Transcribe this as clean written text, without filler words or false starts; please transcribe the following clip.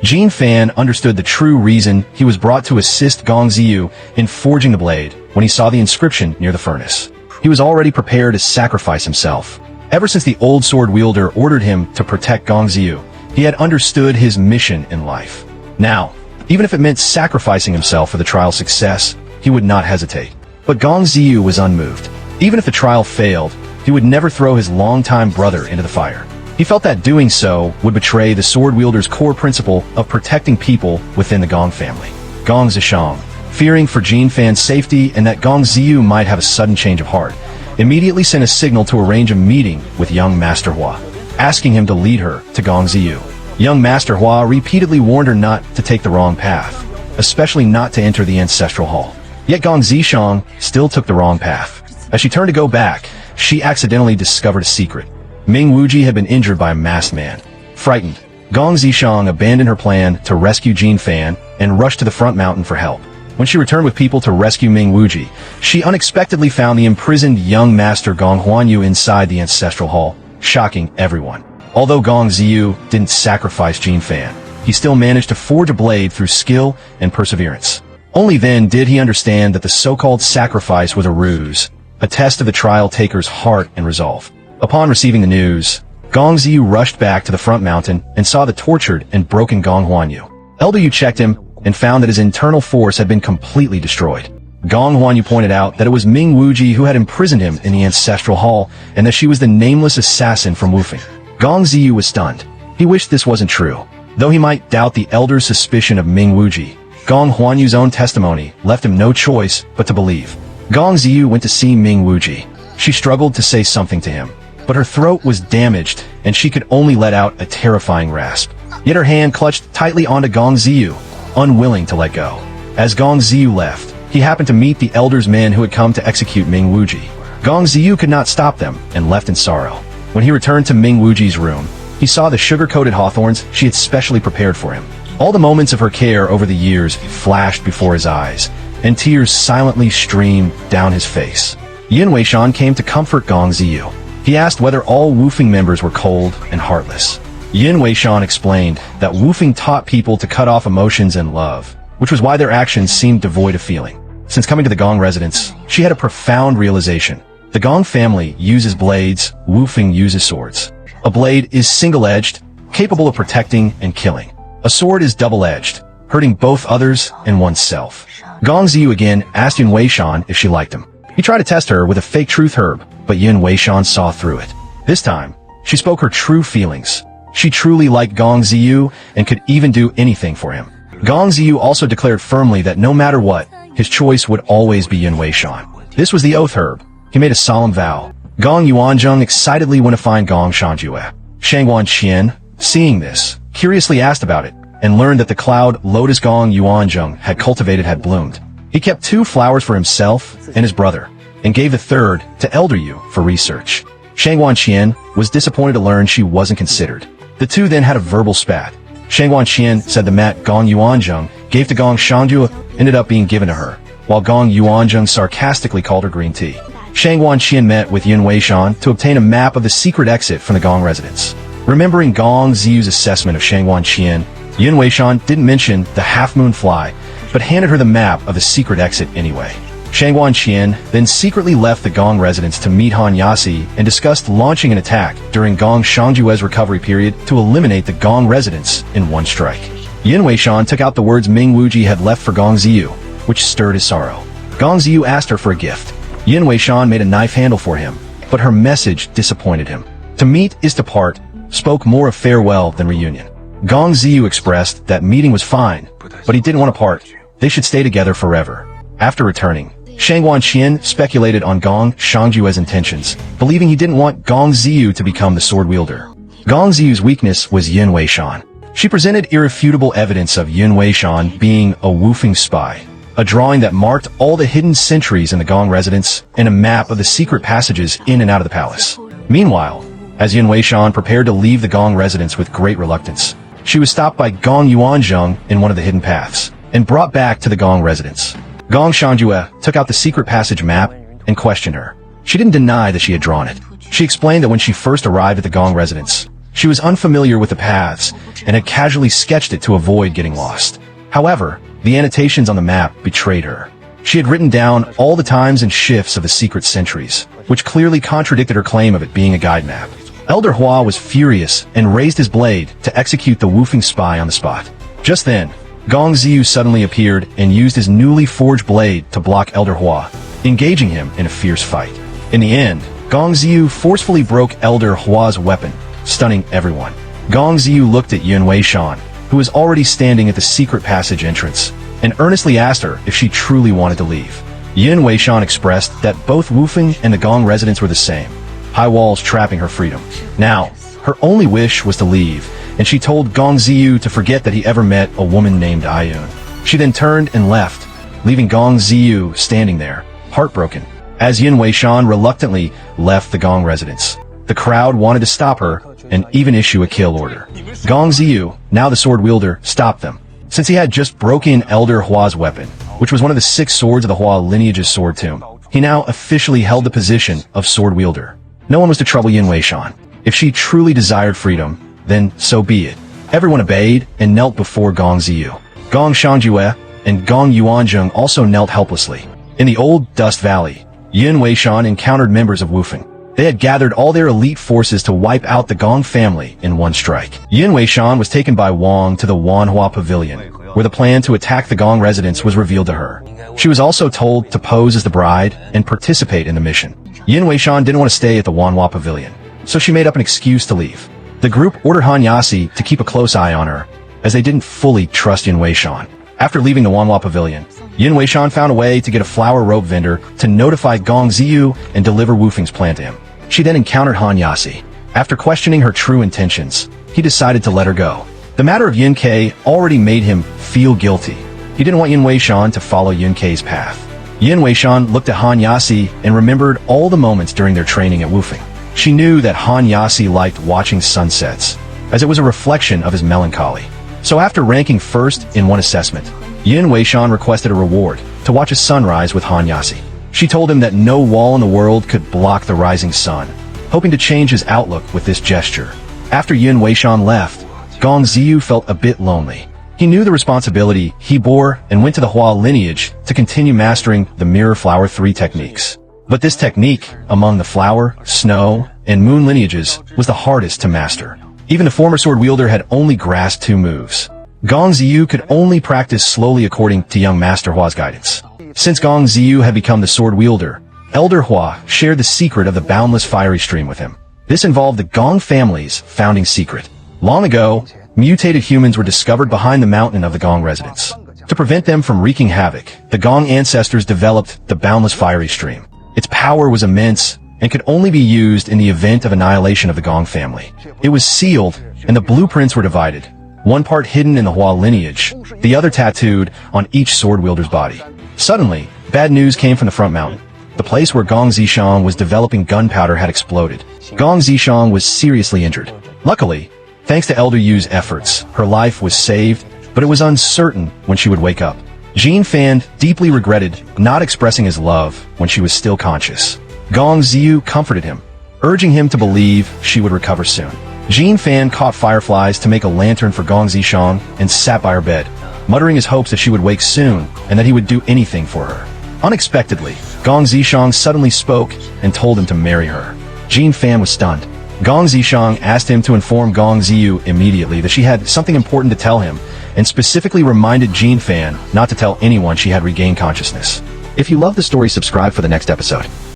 Jin Fan understood the true reason he was brought to assist Gong Ziyu in forging the blade when he saw the inscription near the furnace. He was already prepared to sacrifice himself. Ever since the old sword wielder ordered him to protect Gong Ziyu, he had understood his mission in life. Now, even if it meant sacrificing himself for the trial's success, he would not hesitate. But Gong Ziyu was unmoved. Even if the trial failed, he would never throw his longtime brother into the fire. He felt that doing so would betray the sword wielder's core principle of protecting people within the Gong family. Gong Zishang, fearing for Jin Fan's safety and that Gong Ziyu might have a sudden change of heart, immediately sent a signal to arrange a meeting with young Master Hua, asking him to lead her to Gong Ziyu. Young Master Hua repeatedly warned her not to take the wrong path, especially not to enter the ancestral hall. Yet Gong Zishang still took the wrong path. As she turned to go back, she accidentally discovered a secret. Ming Wuji had been injured by a masked man. Frightened, Gong Zishang abandoned her plan to rescue Jin Fan and rushed to the front mountain for help. When she returned with people to rescue Ming Wuji, she unexpectedly found the imprisoned young master Gong Huanyu inside the ancestral hall, shocking everyone. Although Gong Ziyu didn't sacrifice Jin Fan, he still managed to forge a blade through skill and perseverance. Only then did he understand that the so-called sacrifice was a ruse, a test of the trial taker's heart and resolve. Upon receiving the news, Gong Ziyu rushed back to the front mountain and saw the tortured and broken Gong Huanyu. Elder Yu checked him and found that his internal force had been completely destroyed. Gong Huanyu pointed out that it was Ming Wuji who had imprisoned him in the ancestral hall and that she was the nameless assassin from Wufeng. Gong Ziyu was stunned. He wished this wasn't true. Though he might doubt the elder's suspicion of Ming Wuji, Gong Huanyu's own testimony left him no choice but to believe. Gong Ziyu went to see Ming Wuji. She struggled to say something to him, but her throat was damaged and she could only let out a terrifying rasp. Yet her hand clutched tightly onto Gong Ziyu, unwilling to let go. As Gong Ziyu left, he happened to meet the elder's men who had come to execute Ming Wuji. Gong Ziyu could not stop them and left in sorrow. When he returned to Ming Wuji's room, he saw the sugar-coated hawthorns she had specially prepared for him. All the moments of her care over the years flashed before his eyes, and tears silently streamed down his face. Yin Weishan came to comfort Gong Ziyu. He asked whether all Wufeng members were cold and heartless. Yin Weishan explained that Wufeng taught people to cut off emotions and love, which was why their actions seemed devoid of feeling. Since coming to the Gong residence, she had a profound realization. The Gong family uses blades, Wufeng uses swords. A blade is single-edged, capable of protecting and killing. A sword is double-edged, hurting both others and oneself. Gong Ziyu again asked Yin Weishan if she liked him. He tried to test her with a fake truth herb, but Yin Weishan saw through it. This time, she spoke her true feelings. She truly liked Gong Ziyu and could even do anything for him. Gong Ziyu also declared firmly that no matter what, his choice would always be Yin Weishan. This was the oath herb. He made a solemn vow. Gong Yuanzheng excitedly went to find Gong Shangjue. Shangguan Qian, seeing this, curiously asked about it, and learned that the cloud lotus Gong Yuanzheng had cultivated had bloomed. He kept 2 flowers for himself and his brother, and gave the third to Elder Yu for research. Shangguan Qian was disappointed to learn she wasn't considered. The two then had a verbal spat. Shangguan Qian said the mat Gong Yuanzheng gave to Gong Shangjue ended up being given to her, while Gong Yuanzheng sarcastically called her green tea. Shangguan Qian met with Yin Weishan to obtain a map of the secret exit from the Gong residence. Remembering Gong Ziyu's assessment of Shangguan Qian, Yin Weishan didn't mention the half-moon fly, but handed her the map of the secret exit anyway. Shangguan Qian then secretly left the Gong residence to meet Han Yasi and discussed launching an attack during Gong Shangjue's recovery period to eliminate the Gong residence in one strike. Yin Weishan took out the words Ming Wuji had left for Gong Ziyu, which stirred his sorrow. Gong Ziyu asked her for a gift. Yin Weishan made a knife handle for him, but her message disappointed him. To meet is to part, spoke more of farewell than reunion. Gong Ziyu expressed that meeting was fine, but he didn't want to part. They should stay together forever. After returning, Shangguan Qian speculated on Gong Shangjue's intentions, believing he didn't want Gong Ziyu to become the sword wielder. Gong Ziyu's weakness was Yin Weishan. She presented irrefutable evidence of Yin Weishan being a Wufeng spy, a drawing that marked all the hidden sentries in the Gong residence, and a map of the secret passages in and out of the palace. Meanwhile, as Yin Weishan prepared to leave the Gong residence with great reluctance, she was stopped by Gong Yuanzheng in one of the hidden paths, and brought back to the Gong residence. Gong Shangjue took out the secret passage map and questioned her. She didn't deny that she had drawn it. She explained that when she first arrived at the Gong residence, She was unfamiliar with the paths and had casually sketched it to avoid getting lost. However, the annotations on the map betrayed her. She had written down all the times and shifts of the secret sentries, which clearly contradicted her claim of it being a guide map. Elder Hua was furious and raised his blade to execute the Wufeng spy on the spot. Just then, Gong Ziyu suddenly appeared and used his newly forged blade to block Elder Hua, engaging him in a fierce fight. In the end, Gong Ziyu forcefully broke Elder Hua's weapon, stunning everyone. Gong Ziyu looked at Yun Weishan, who was already standing at the secret passage entrance, and earnestly asked her if she truly wanted to leave. Yun Weishan expressed that both Wufeng and the Gong residents were the same, high walls trapping her freedom. Now, her only wish was to leave, and she told Gong Ziyu to forget that he ever met a woman named Ayun. She then turned and left, leaving Gong Ziyu standing there, heartbroken. As Yun Weishan reluctantly left the Gong residence, the crowd wanted to stop her and even issue a kill order. Gong Ziyu, now the sword wielder, stopped them. Since he had just broken Elder Hua's weapon, which was one of the 6 swords of the Hua lineage's sword tomb, he now officially held the position of sword wielder. No one was to trouble Yun Weishan. If she truly desired freedom, then so be it. Everyone obeyed and knelt before Gong Ziyu. Gong Shangjue and Gong Yuanzheng also knelt helplessly. In the old Dust Valley, Yun Weishan encountered members of Wufeng. They had gathered all their elite forces to wipe out the Gong family in one strike. Yun Weishan was taken by Wang to the Wanhua Pavilion, where the plan to attack the Gong residence was revealed to her. She was also told to pose as the bride and participate in the mission. Yun Weishan didn't want to stay at the Wanhua Pavilion, so she made up an excuse to leave. The group ordered Han Yasi to keep a close eye on her, as they didn't fully trust Yun Weishan. After leaving the Wanhua Pavilion, Yun Weishan found a way to get a flower rope vendor to notify Gong Ziyu and deliver Wufeng's plan to him. She then encountered Han Yasi. After questioning her true intentions, he decided to let her go. The matter of Yun Kei already made him feel guilty. He didn't want Yun Weishan to follow Yun Kei's path. Yun Weishan looked at Han Yasi and remembered all the moments during their training at Wufeng. She knew that Han Yasi liked watching sunsets, as it was a reflection of his melancholy. So after ranking first in one assessment, Yun Weishan requested a reward to watch a sunrise with Han Yasi. She told him that no wall in the world could block the rising sun, hoping to change his outlook with this gesture. After Yun Weishan left, Gong Ziyu felt a bit lonely. He knew the responsibility he bore and went to the Hua lineage to continue mastering the Mirror Flower 3 techniques. But this technique, among the Flower, Snow, and Moon lineages, was the hardest to master. Even the former sword wielder had only grasped 2 moves. Gong Ziyu could only practice slowly according to young Master Hua's guidance. Since Gong Ziyu had become the sword wielder, Elder Hua shared the secret of the boundless fiery stream with him. This involved the Gong family's founding secret. Long ago, mutated humans were discovered behind the mountain of the Gong residence. To prevent them from wreaking havoc, the Gong ancestors developed the boundless fiery stream. Its power was immense and could only be used in the event of annihilation of the Gong family. It was sealed, and the blueprints were divided, one part hidden in the Hua lineage, the other tattooed on each sword wielder's body. Suddenly, bad news came from the front mountain. The place where Gong Zishang was developing gunpowder had exploded. Gong Zishang was seriously injured. Luckily, thanks to Elder Yu's efforts, her life was saved, but it was uncertain when she would wake up. Jin Fan deeply regretted not expressing his love when she was still conscious. Gong Ziyu comforted him, urging him to believe she would recover soon. Jin Fan caught fireflies to make a lantern for Gong Zishang and sat by her bed, muttering his hopes that she would wake soon and that he would do anything for her. Unexpectedly, Gong Zishang suddenly spoke and told him to marry her. Jin Fan was stunned. Gong Zishang asked him to inform Gong Ziyu immediately that she had something important to tell him, and specifically reminded Jin Fan not to tell anyone she had regained consciousness. If you love the story, subscribe for the next episode.